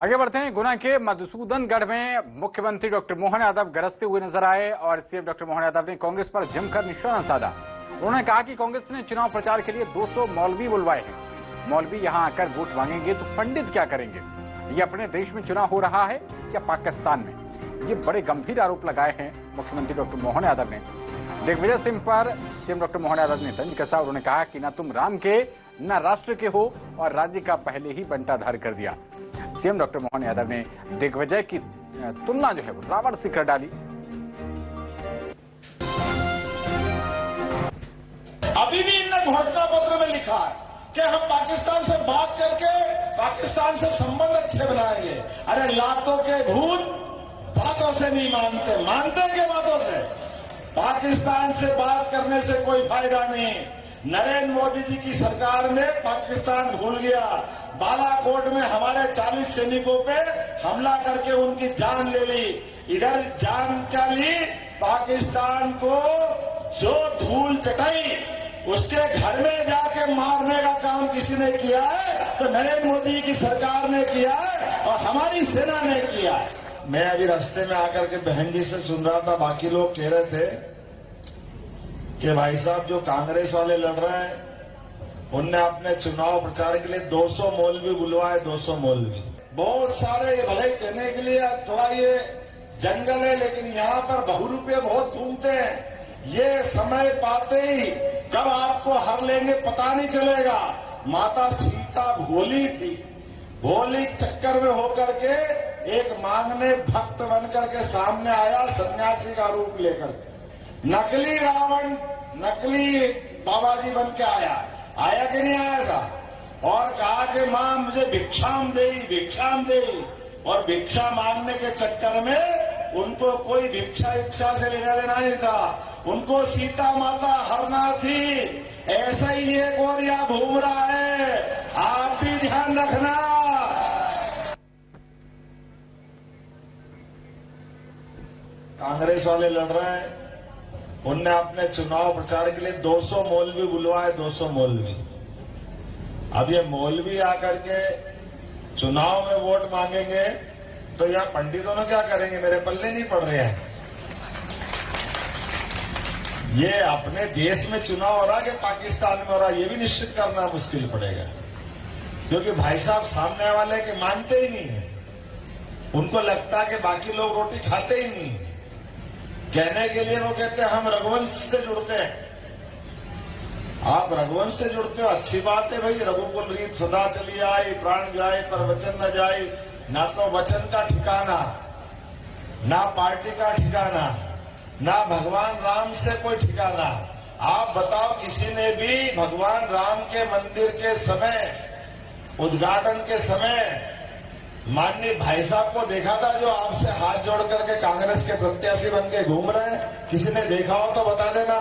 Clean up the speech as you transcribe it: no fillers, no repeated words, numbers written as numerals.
आगे बढ़ते हैं। गुना के मधुसूदनगढ़ में मुख्यमंत्री डॉक्टर मोहन यादव गरजते हुए नजर आए और सीएम डॉक्टर मोहन यादव ने कांग्रेस पर जमकर निशाना साधा। उन्होंने कहा कि कांग्रेस ने चुनाव प्रचार के लिए 200 मौलवी बुलवाए हैं। मौलवी यहां आकर वोट मांगेंगे तो पंडित क्या करेंगे? ये अपने देश में चुनाव हो रहा है या पाकिस्तान में? ये बड़े गंभीर आरोप लगाए हैं मुख्यमंत्री डॉक्टर मोहन यादव ने। दिग्विजय सिंह पर सीएम डॉक्टर मोहन यादव ने तंज कसा। उन्होंने कहा कि न तुम राम के न राष्ट्र के हो और राज्य का पहले ही बंटाधार कर दिया। सीएम डॉक्टर मोहन यादव ने दिग्विजय की तुलना जो है वो रावण से कर डाली। अभी भी इनने घोषणा पत्र में लिखा है कि हम पाकिस्तान से बात करके पाकिस्तान से संबंध अच्छे बनाएंगे। अरे लातों के भूत बातों से नहीं मानते, मानते के बातों से। पाकिस्तान से बात करने से कोई फायदा नहीं। नरेंद्र मोदी जी की सरकार ने पाकिस्तान भूल गया। बालाकोट में हमारे 40 सैनिकों पे हमला करके उनकी जान ले ली। इधर जान क्या ली? पाकिस्तान को जो धूल चटाई उसके घर में जाके मारने का काम किसी ने किया है तो नरेंद्र मोदी की सरकार ने किया है और हमारी सेना ने किया है। मैं अभी रास्ते में आकर के बहन जी से सुन रहा था, बाकी लोग कह रहे थे कि भाई साहब जो कांग्रेस वाले लड़ रहे हैं उनने अपने चुनाव प्रचार के लिए 200 मौलवी बुलवाए। 200 मौलवी बहुत सारे, भले कहने के लिए थोड़ा ये जंगल है, लेकिन यहां पर बहुरूपये बहुत घूमते हैं। ये समय पाते ही कब आपको हर लेंगे पता नहीं चलेगा। माता सीता भोली थी, भोली चक्कर में होकर के एक मांगने भक्त बनकर के सामने आया, सन्यासी का रूप लेकर के। नकली रावण, नकली बाबा जी बन के आया कि नहीं आया था? और कहा कि मां मुझे भिक्षाम दे। और भिक्षा मांगने के चक्कर में उनको कोई भिक्षा इच्छा से लेना देना नहीं था। उनको सीता माता हरना थी। ऐसा ही एक और यहां घूम रहा है, आप भी ध्यान रखना। कांग्रेस वाले लड़ रहे हैं, उनने अपने चुनाव प्रचार के लिए 200 मौलवी बुलवाए। 200 मौलवी। अब ये मौलवी आकर के चुनाव में वोट मांगेंगे तो यहां पंडितों ने क्या करेंगे? मेरे पल्ले नहीं पड़ रहे हैं। ये अपने देश में चुनाव हो रहा कि पाकिस्तान में हो रहा, ये भी निश्चित करना मुश्किल पड़ेगा, क्योंकि भाई साहब सामने वाले के मानते ही नहीं है। उनको लगता है कि बाकी लोग रोटी खाते ही नहीं। कहने के लिए वो कहते हैं हम रघुवंश से जुड़ते हैं। आप रघुवंश से जुड़ते हो, अच्छी बात है भाई। रघुकुल रीत सदा चली आई, प्राण जाए पर वचन न जाए। ना तो वचन का ठिकाना, ना पार्टी का ठिकाना, ना भगवान राम से कोई ठिकाना। आप बताओ, किसी ने भी भगवान राम के मंदिर के समय, उद्घाटन के समय माननीय भाई साहब को देखा था जो आपसे हाथ जोड़ करके कांग्रेस के प्रत्याशी बन के घूम रहे हैं? किसी ने देखा हो तो बता देना।